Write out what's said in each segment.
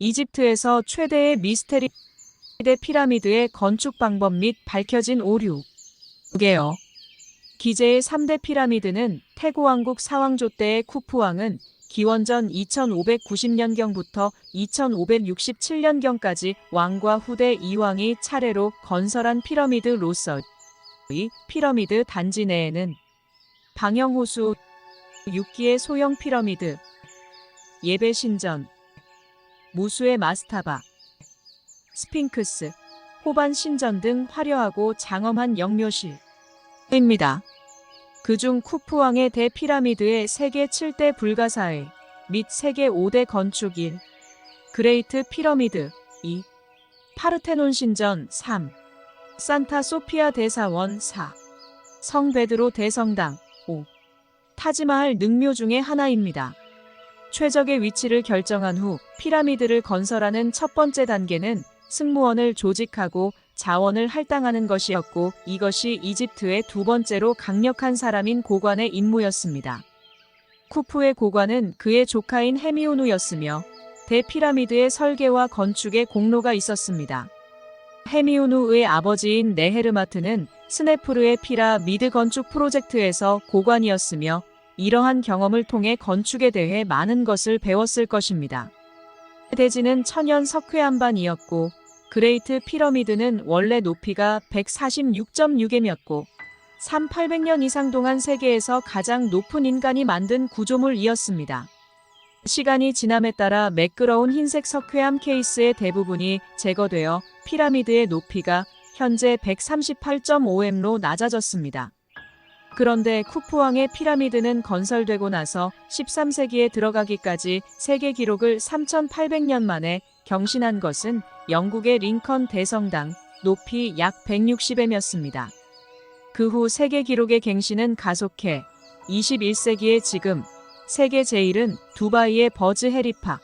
이집트에서 최대의 미스테리 피라미드의 건축 방법 및 밝혀진 오류. 2개요. 기제의 3대 피라미드는 태고왕국 사왕조 때의 쿠푸왕은 기원전 2590년경부터 2567년경까지 왕과 후대 이왕이 차례로 건설한 피라미드로서의 피라미드 단지 내에는 방영호수 6기의 소형 피라미드, 예배 신전, 무수의 마스타바, 스핑크스, 호반 신전 등 화려하고 장엄한 영묘실입니다. 그중 쿠푸왕의 대피라미드의 세계 7대 불가사의 및 세계 5대 건축 1. 그레이트 피라미드 2. 파르테논 신전 3. 산타 소피아 대사원 4. 성 베드로 대성당 5. 타지마할 능묘 중의 하나입니다. 최적의 위치를 결정한 후 피라미드를 건설하는 첫 번째 단계는 승무원을 조직하고 자원을 할당하는 것이었고, 이것이 이집트의 두 번째로 강력한 사람인 고관의 임무였습니다. 쿠푸의 고관은 그의 조카인 헤미오누였으며 대피라미드의 설계와 건축에 공로가 있었습니다. 헤미오누의 아버지인 네헤르마트는 스네프르의 피라미드 건축 프로젝트에서 고관이었으며 이러한 경험을 통해 건축에 대해 많은 것을 배웠을 것입니다. 대지는 천연 석회암반이었고 그레이트 피라미드는 원래 높이가 146.6m였고 3,800년 이상 동안 세계에서 가장 높은 인간이 만든 구조물이었습니다. 시간이 지남에 따라 매끄러운 흰색 석회암 케이스의 대부분이 제거되어 피라미드의 높이가 현재 138.5m로 낮아졌습니다. 그런데 쿠푸왕의 피라미드는 건설되고 나서 13세기에 들어가기까지 세계 기록을 3,800년 만에 경신한 것은 영국의 링컨 대성당, 높이 약 160m였습니다. 그 후 세계 기록의 갱신은 가속해 21세기의 지금 세계 제1은 두바이의 버즈 헤리파,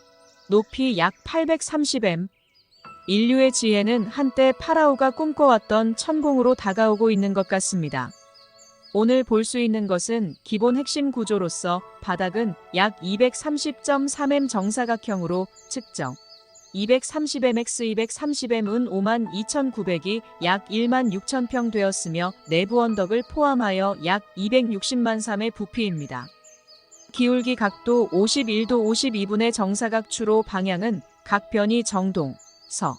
높이 약 830m. 인류의 지혜는 한때 파라오가 꿈꿔왔던 천공으로 다가오고 있는 것 같습니다. 오늘 볼 수 있는 것은 기본 핵심 구조로서 바닥은 약 230.3m 정사각형으로 측정. 230mx 230m은 52,900이 약 16,000평 되었으며 내부 언덕을 포함하여 약 260만 3의 부피입니다. 기울기 각도 51도 52분의 정사각 추로 방향은 각 변이 정동, 서,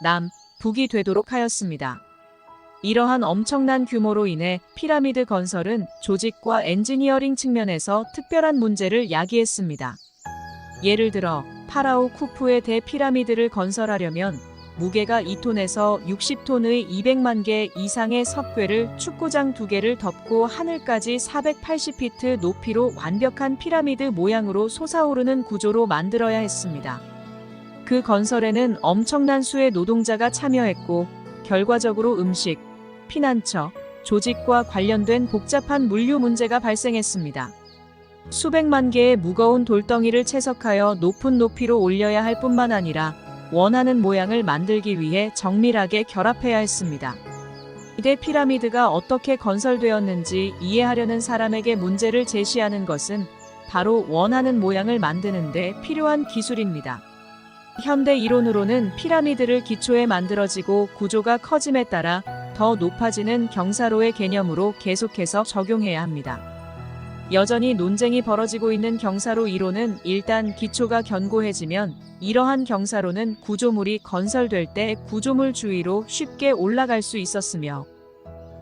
남, 북이 되도록 하였습니다. 이러한 엄청난 규모로 인해 피라미드 건설은 조직과 엔지니어링 측면에서 특별한 문제를 야기했습니다. 예를 들어 파라오 쿠푸의 대피라미드를 건설하려면 무게가 2톤에서 60톤의 200만 개 이상의 석괴를 축구장 2개를 덮고 하늘까지 480피트 높이로 완벽한 피라미드 모양으로 솟아오르는 구조로 만들어야 했습니다. 그 건설에는 엄청난 수의 노동자가 참여했고 결과적으로 음식, 피난처, 조직과 관련된 복잡한 물류 문제가 발생했습니다. 수백만 개의 무거운 돌덩이를 채석하여 높은 높이로 올려야 할 뿐만 아니라 원하는 모양을 만들기 위해 정밀하게 결합해야 했습니다. 이대 피라미드가 어떻게 건설되었는지 이해하려는 사람에게 문제를 제시하는 것은 바로 원하는 모양을 만드는 데 필요한 기술입니다. 현대 이론으로는 피라미드를 기초에 만들어지고 구조가 커짐에 따라 더 높아지는 경사로의 개념으로 계속해서 적용해야 합니다. 여전히 논쟁이 벌어지고 있는 경사로 이론은 일단 기초가 견고해지면 이러한 경사로는 구조물이 건설될 때 구조물 주위로 쉽게 올라갈 수 있었으며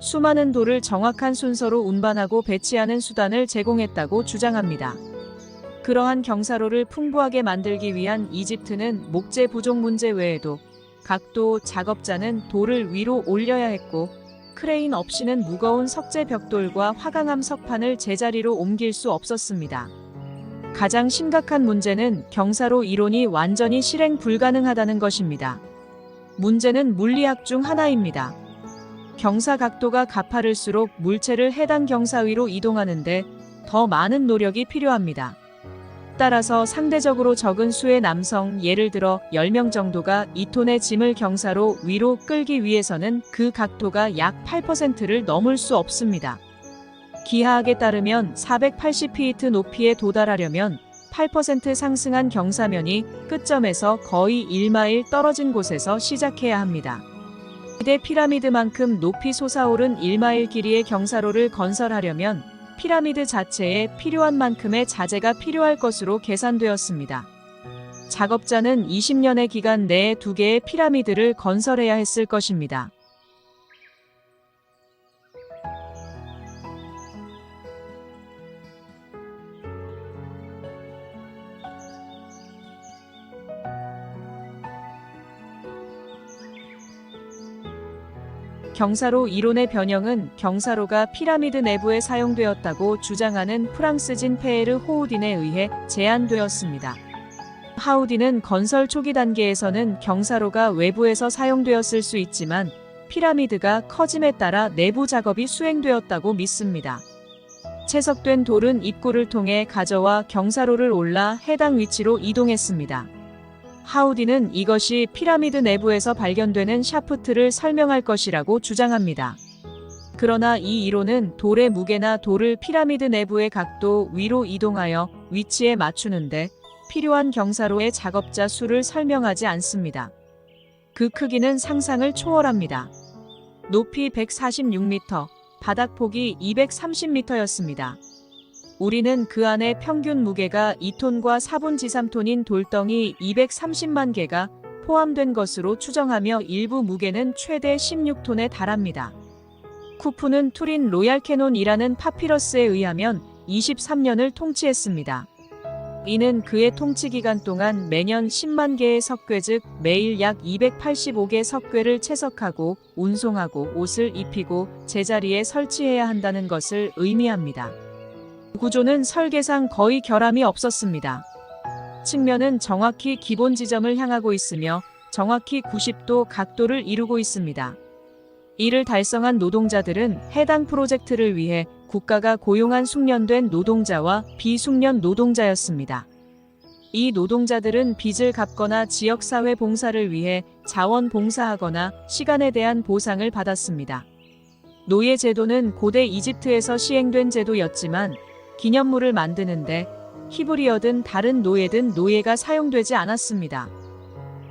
수많은 돌을 정확한 순서로 운반하고 배치하는 수단을 제공했다고 주장합니다. 그러한 경사로를 풍부하게 만들기 위한 이집트는 목재 부족 문제 외에도 각도 작업자는 돌을 위로 올려야 했고 크레인 없이는 무거운 석재 벽돌과 화강암 석판을 제자리로 옮길 수 없었습니다. 가장 심각한 문제는 경사로 이론이 완전히 실행 불가능하다는 것입니다. 문제는 물리학 중 하나입니다. 경사 각도가 가파를수록 물체를 해당 경사 위로 이동하는데 더 많은 노력이 필요합니다. 따라서 상대적으로 적은 수의 남성, 예를 들어 10명 정도가 2톤의 짐을 경사로 위로 끌기 위해서는 그 각도가 약 8%를 넘을 수 없습니다. 기하학에 따르면 480피트 높이에 도달하려면 8% 상승한 경사면이 끝점에서 거의 1마일 떨어진 곳에서 시작해야 합니다. 고대 피라미드만큼 높이 솟아오른 1마일 길이의 경사로를 건설하려면 피라미드 자체에 필요한 만큼의 자재가 필요할 것으로 계산되었습니다. 작업자는 20년의 기간 내에 2개의 피라미드를 건설해야 했을 것입니다. 경사로 이론의 변형은 경사로가 피라미드 내부에 사용되었다고 주장하는 프랑스진 페에르 호우딘에 의해 제안되었습니다. 하우딘은 건설 초기 단계에서는 경사로가 외부에서 사용되었을 수 있지만 피라미드가 커짐에 따라 내부 작업이 수행되었다고 믿습니다. 채석된 돌은 입구를 통해 가져와 경사로를 올라 해당 위치로 이동했습니다. 하우딘은 이것이 피라미드 내부에서 발견되는 샤프트를 설명할 것이라고 주장합니다. 그러나 이 이론은 돌의 무게나 돌을 피라미드 내부의 각도 위로 이동하여 위치에 맞추는데 필요한 경사로의 작업자 수를 설명하지 않습니다. 그 크기는 상상을 초월합니다. 높이 146m, 바닥 폭이 230m였습니다. 우리는 그 안에 평균 무게가 2톤과 4분 지삼톤인 돌덩이 230만 개가 포함된 것으로 추정하며 일부 무게는 최대 16톤에 달합니다. 쿠푸는 투린 로얄 캐논이라는 파피러스에 의하면 23년을 통치했습니다. 이는 그의 통치 기간 동안 매년 10만 개의 석괴 즉 매일 약 285개 석괴를 채석하고 운송하고 옷을 입히고 제자리에 설치해야 한다는 것을 의미합니다. 구조는 설계상 거의 결함이 없었습니다. 측면은 정확히 기본 지점을 향하고 있으며 정확히 90도 각도를 이루고 있습니다. 이를 달성한 노동자들은 해당 프로젝트를 위해 국가가 고용한 숙련된 노동자와 비숙련 노동자였습니다. 이 노동자들은 빚을 갚거나 지역사회 봉사를 위해 자원봉사하거나 시간에 대한 보상을 받았습니다. 노예 제도는 고대 이집트에서 시행된 제도였지만 기념물을 만드는데 히브리어든 다른 노예든 노예가 사용되지 않았습니다.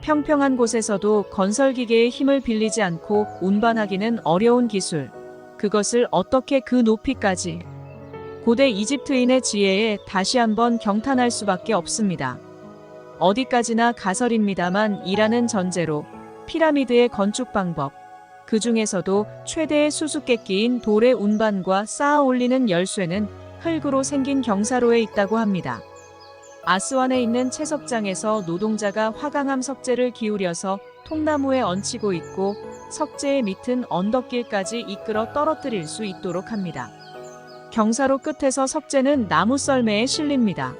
평평한 곳에서도 건설기계의 힘을 빌리지 않고 운반하기는 어려운 기술. 그것을 어떻게 그 높이까지. 고대 이집트인의 지혜에 다시 한번 경탄할 수밖에 없습니다. 어디까지나 가설입니다만 이라는 전제로 피라미드의 건축 방법, 그 중에서도 최대의 수수께끼인 돌의 운반과 쌓아 올리는 열쇠는 흙으로 생긴 경사로에 있다고 합니다. 아스완에 있는 채석장에서 노동자가 화강암 석재를 기울여서 통나무에 얹히고 있고 석재의 밑은 언덕길까지 이끌어 떨어뜨릴 수 있도록 합니다. 경사로 끝에서 석재는 나무 썰매에 실립니다.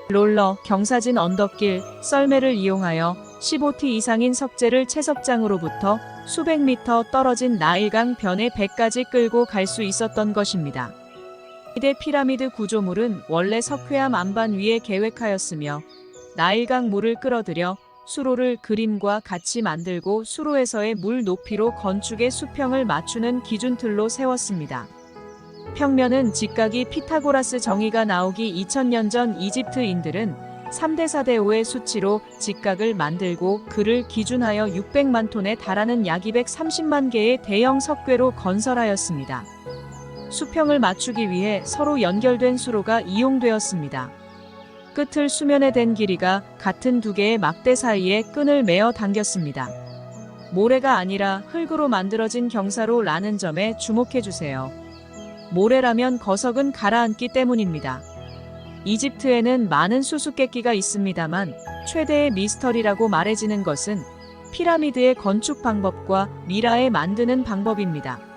롤러, 경사진 언덕길, 썰매를 이용하여 15t 이상인 석재를 채석장으로부터 수백 미터 떨어진 나일강 변의 배까지 끌고 갈 수 있었던 것입니다. 고대 피라미드 구조물은 원래 석회암 안반 위에 계획하였으며 나일강 물을 끌어들여 수로를 그림과 같이 만들고 수로에서의 물 높이로 건축의 수평을 맞추는 기준틀로 세웠습니다. 평면은 직각이 피타고라스 정의가 나오기 2000년 전 이집트인들은 3대 4대 5의 수치로 직각을 만들고 그를 기준하여 600만 톤에 달하는 약 230만 개의 대형 석괴로 건설하였습니다. 수평을 맞추기 위해 서로 연결된 수로가 이용되었습니다. 끝을 수면에 댄 길이가 같은 2개의 막대 사이에 끈을 매어 당겼습니다. 모래가 아니라 흙으로 만들어진 경사로라는 점에 주목해주세요. 모래라면 거석은 가라앉기 때문입니다. 이집트에는 많은 수수께끼가 있습니다만 최대의 미스터리라고 말해지는 것은 피라미드의 건축 방법과 미라에 만드는 방법입니다.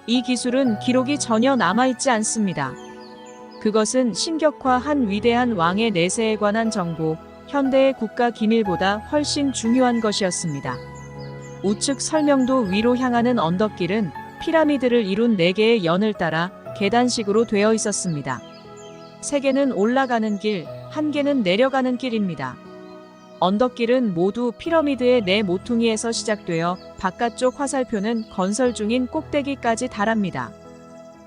이 기술은 기록이 전혀 남아있지 않습니다. 그것은 신격화한 위대한 왕의 내세에 관한 정보, 현대의 국가 기밀보다 훨씬 중요한 것이었습니다. 우측 설명도 위로 향하는 언덕길은 피라미드를 이룬 4개의 연을 따라 계단식으로 되어 있었습니다. 3개는 올라가는 길, 1개는 내려가는 길입니다. 언덕길은 모두 피라미드의 4 모퉁이에서 시작되어 바깥쪽 화살표는 건설 중인 꼭대기까지 달합니다.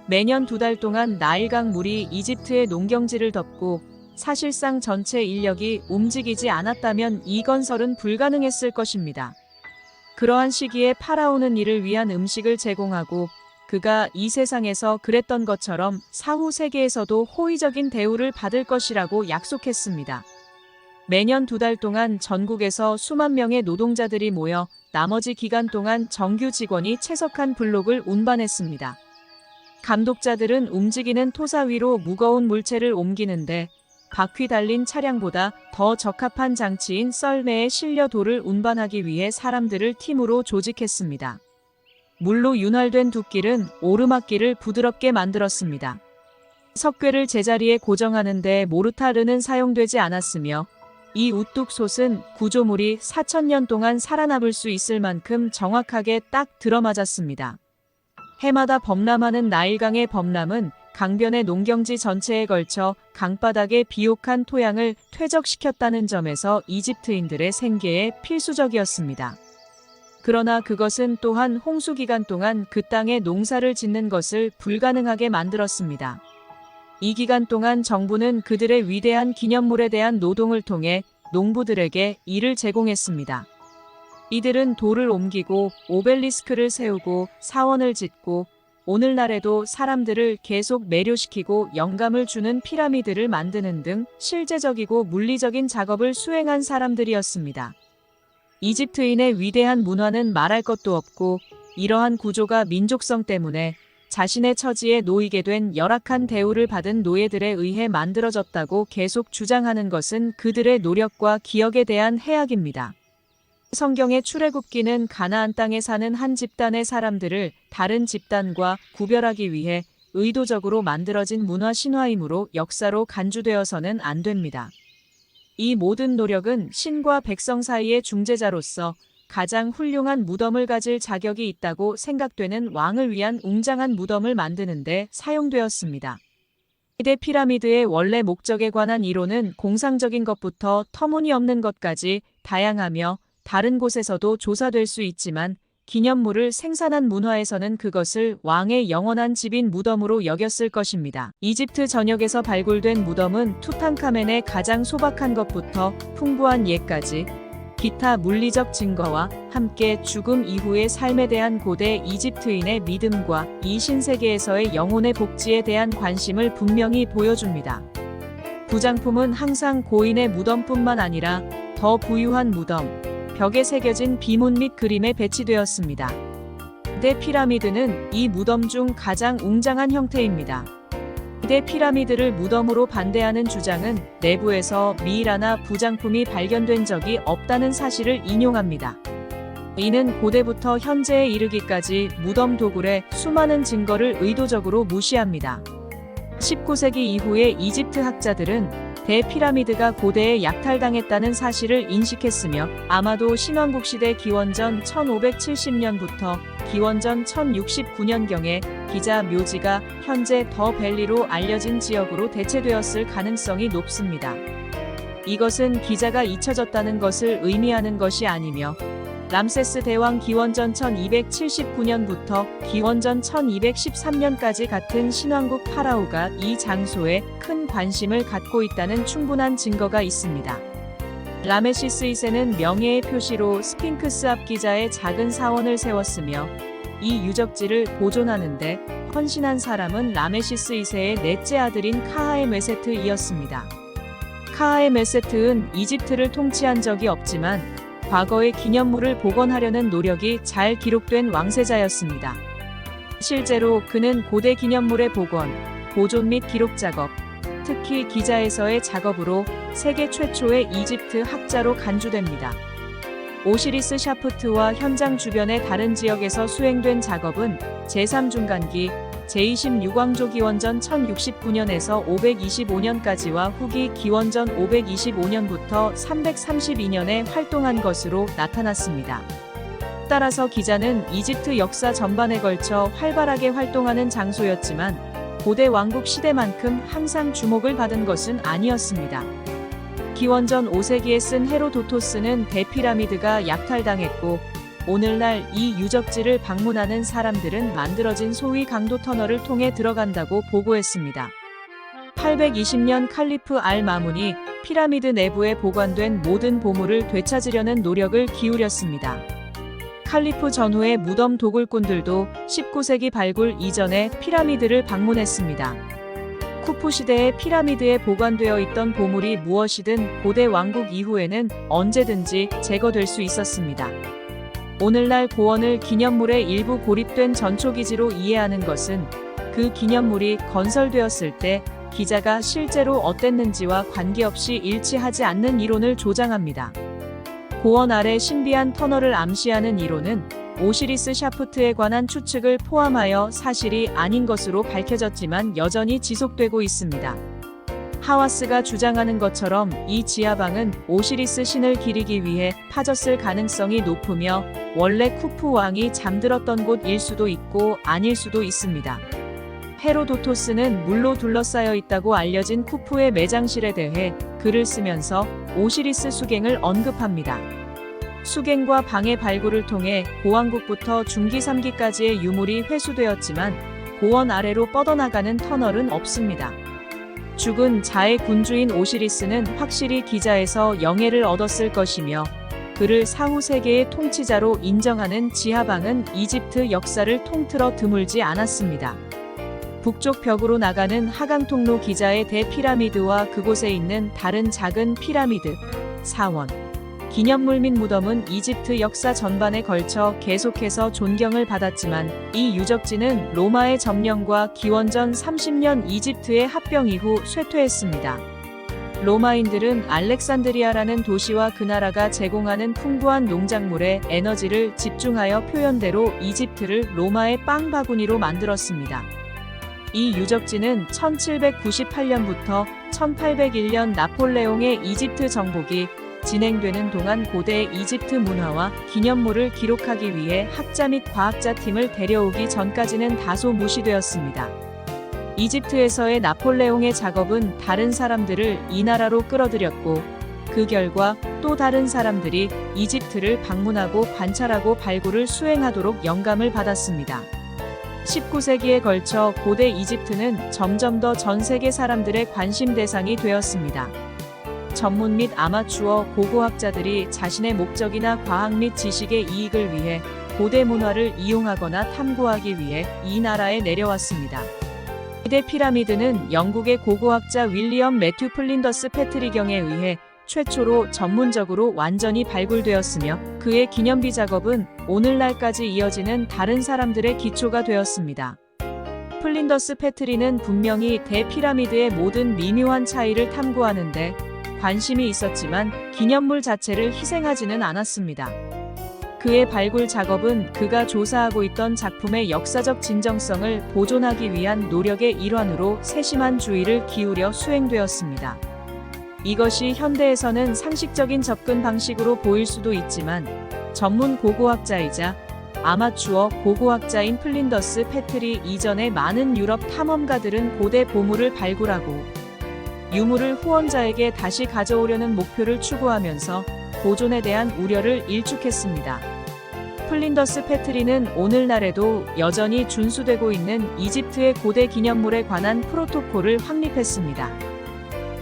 매년 2달 동안 나일강 물이 이집트의 농경지를 덮고 사실상 전체 인력이 움직이지 않았다면 이 건설은 불가능했을 것입니다. 그러한 시기에 파라오는 이를 위한 음식을 제공하고 그가 이 세상에서 그랬던 것처럼 사후 세계에서도 호의적인 대우를 받을 것이라고 약속했습니다. 매년 2달 동안 전국에서 수만 명의 노동자들이 모여 나머지 기간 동안 정규 직원이 채석한 블록을 운반했습니다. 감독자들은 움직이는 토사 위로 무거운 물체를 옮기는데 바퀴 달린 차량보다 더 적합한 장치인 썰매에 실려 돌을 운반하기 위해 사람들을 팀으로 조직했습니다. 물로 윤활된 둑길은 오르막길을 부드럽게 만들었습니다. 석괴를 제자리에 고정하는 데 모르타르는 사용되지 않았으며 이 우뚝 솥은 구조물이 4,000년 동안 살아남을 수 있을 만큼 정확하게 딱 들어맞았습니다. 해마다 범람하는 나일강의 범람은 강변의 농경지 전체에 걸쳐 강바닥의 비옥한 토양을 퇴적시켰다는 점에서 이집트인들의 생계에 필수적이었습니다. 그러나 그것은 또한 홍수 기간 동안 그 땅에 농사를 짓는 것을 불가능하게 만들었습니다. 이 기간 동안 정부는 그들의 위대한 기념물에 대한 노동을 통해 농부들에게 일을 제공했습니다. 이들은 돌을 옮기고 오벨리스크를 세우고 사원을 짓고 오늘날에도 사람들을 계속 매료시키고 영감을 주는 피라미드를 만드는 등 실제적이고 물리적인 작업을 수행한 사람들이었습니다. 이집트인의 위대한 문화는 말할 것도 없고 이러한 구조가 민족성 때문에 자신의 처지에 놓이게 된 열악한 대우를 받은 노예들에 의해 만들어졌다고 계속 주장하는 것은 그들의 노력과 기억에 대한 해악입니다. 성경의 출애굽기는 가나안 땅에 사는 한 집단의 사람들을 다른 집단과 구별하기 위해 의도적으로 만들어진 문화 신화이므로 역사로 간주되어서는 안 됩니다. 이 모든 노력은 신과 백성 사이의 중재자로서 가장 훌륭한 무덤을 가질 자격이 있다고 생각되는 왕을 위한 웅장한 무덤을 만드는 데 사용되었습니다. 기대 피라미드의 원래 목적에 관한 이론은 공상적인 것부터 터무니없는 것까지 다양하며 다른 곳에서도 조사될 수 있지만 기념물을 생산한 문화에서는 그것을 왕의 영원한 집인 무덤으로 여겼을 것입니다. 이집트 전역에서 발굴된 무덤은 투탕카멘의 가장 소박한 것부터 풍부한 예까지 기타 물리적 증거와 함께 죽음 이후의 삶에 대한 고대 이집트인의 믿음과 이 신세계에서의 영혼의 복지에 대한 관심을 분명히 보여줍니다. 부장품은 항상 고인의 무덤뿐만 아니라 더 부유한 무덤, 벽에 새겨진 비문 및 그림에 배치되었습니다. 기대 피라미드는 이 무덤 중 가장 웅장한 형태입니다. 기대 피라미드를 무덤으로 반대하는 주장은 내부에서 미이라나 부장품이 발견된 적이 없다는 사실을 인용합니다. 이는 고대부터 현재에 이르기까지 무덤 도굴의 수많은 증거를 의도적으로 무시합니다. 19세기 이후에 이집트 학자들은 대피라미드가 고대에 약탈당했다는 사실을 인식했으며 아마도 신왕국 시대 기원전 1570년부터 기원전 1069년경에 기자 묘지가 현재 더 벨리로 알려진 지역으로 대체되었을 가능성이 높습니다. 이것은 기자가 잊혀졌다는 것을 의미하는 것이 아니며 람세스 대왕 기원전 1279년부터 기원전 1213년까지 같은 신왕국 파라오가 이 장소에 큰 관심을 갖고 있다는 충분한 증거가 있습니다. 라메시스 2세는 명예의 표시로 스핑크스 앞 기자의 작은 사원을 세웠으며 이 유적지를 보존하는데 헌신한 사람은 라메시스 2세의 넷째 아들인 카하의 메세트이었습니다. 카하의 메세트는 이집트를 통치한 적이 없지만 과거의 기념물을 복원하려는 노력이 잘 기록된 왕세자였습니다. 실제로 그는 고대 기념물의 복원, 보존 및 기록 작업, 특히 기자에서의 작업으로 세계 최초의 이집트 학자로 간주됩니다. 오시리스 샤프트와 현장 주변의 다른 지역에서 수행된 작업은 제3중간기 제26왕조 기원전 1069년에서 525년까지와 후기 기원전 525년부터 332년에 활동한 것으로 나타났습니다. 따라서 기자는 이집트 역사 전반에 걸쳐 활발하게 활동하는 장소였지만 고대 왕국 시대만큼 항상 주목을 받은 것은 아니었습니다. 기원전 5세기에 쓴 헤로도토스는 대피라미드가 약탈당했고 오늘날 이 유적지를 방문하는 사람들은 만들어진 소위 강도 터널을 통해 들어간다고 보고했습니다. 1820년 칼리프 알 마문이 피라미드 내부에 보관된 모든 보물을 되찾으려는 노력을 기울였습니다. 칼리프 전후의 무덤 도굴꾼들도 19세기 발굴 이전에 피라미드를 방문했습니다. 쿠푸 시대의 피라미드에 보관되어 있던 보물이 무엇이든 고대 왕국 이후에는 언제든지 제거될 수 있었습니다. 오늘날 고원을 기념물의 일부 고립된 전초기지로 이해하는 것은 그 기념물이 건설되었을 때 기자가 실제로 어땠는지와 관계없이 일치하지 않는 이론을 조장합니다. 고원 아래 신비한 터널을 암시하는 이론은 오시리스 샤프트에 관한 추측을 포함하여 사실이 아닌 것으로 밝혀졌지만 여전히 지속되고 있습니다. 하와스가 주장하는 것처럼 이 지하방은 오시리스 신을 기리기 위해 파졌을 가능성이 높으며 원래 쿠푸 왕이 잠들었던 곳일 수도 있고 아닐 수도 있습니다. 헤로도토스는 물로 둘러싸여 있다고 알려진 쿠푸의 매장실에 대해 글을 쓰면서 오시리스 수갱을 언급합니다. 수갱과 방의 발굴을 통해 고왕국부터 중기 3기까지의 유물이 회수되었지만 고원 아래로 뻗어나가는 터널은 없습니다. 죽은 자의 군주인 오시리스는 확실히 기자에서 영예를 얻었을 것이며 그를 사후 세계의 통치자로 인정하는 지하방은 이집트 역사를 통틀어 드물지 않았습니다. 북쪽 벽으로 나가는 하강통로 기자의 대피라미드와 그곳에 있는 다른 작은 피라미드, 사원, 기념물 및 무덤은 이집트 역사 전반에 걸쳐 계속해서 존경을 받았지만 이 유적지는 로마의 점령과 기원전 30년 이집트의 합병 이후 쇠퇴했습니다. 로마인들은 알렉산드리아라는 도시와 그 나라가 제공하는 풍부한 농작물에 에너지를 집중하여 표현대로 이집트를 로마의 빵 바구니로 만들었습니다. 이 유적지는 1798년부터 1801년 나폴레옹의 이집트 정복이 진행되는 동안 고대 이집트 문화와 기념물을 기록하기 위해 학자 및 과학자 팀을 데려오기 전까지는 다소 무시되었습니다. 이집트에서의 나폴레옹의 작업은 다른 사람들을 이 나라로 끌어들였고 그 결과 또 다른 사람들이 이집트를 방문하고 관찰하고 발굴을 수행하도록 영감을 받았습니다. 19세기에 걸쳐 고대 이집트는 점점 더 전 세계 사람들의 관심 대상이 되었습니다. 전문 및 아마추어 고고학자들이 자신의 목적이나 과학 및 지식의 이익을 위해 고대 문화를 이용하거나 탐구하기 위해 이 나라에 내려왔습니다. 고대 피라미드는 영국의 고고학자 윌리엄 매튜 플린더스 패트리경에 의해 최초로 전문적으로 완전히 발굴되었으며 그의 기념비 작업은 오늘날까지 이어지는 다른 사람들의 기초가 되었습니다. 플린더스 패트리는 분명히 대피라미드의 모든 미묘한 차이를 탐구하는데 관심이 있었지만 기념물 자체를 희생하지는 않았습니다. 그의 발굴 작업은 그가 조사하고 있던 작품의 역사적 진정성을 보존하기 위한 노력의 일환으로 세심한 주의를 기울여 수행되었습니다. 이것이 현대에서는 상식적인 접근 방식으로 보일 수도 있지만 전문 고고학자이자 아마추어 고고학자인 플린더스 패트리 이전의 많은 유럽 탐험가들은 고대 보물을 발굴하고 유물을 후원자에게 다시 가져오려는 목표를 추구하면서 보존에 대한 우려를 일축했습니다. 플린더스 패트리는 오늘날에도 여전히 준수되고 있는 이집트의 고대 기념물에 관한 프로토콜을 확립했습니다.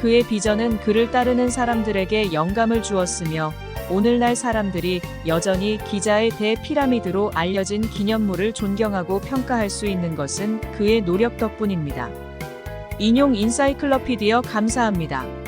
그의 비전은 그를 따르는 사람들에게 영감을 주었으며 오늘날 사람들이 여전히 기자의 대피라미드로 알려진 기념물을 존경하고 평가할 수 있는 것은 그의 노력 덕분입니다. 인용 인사이클로피디어 감사합니다.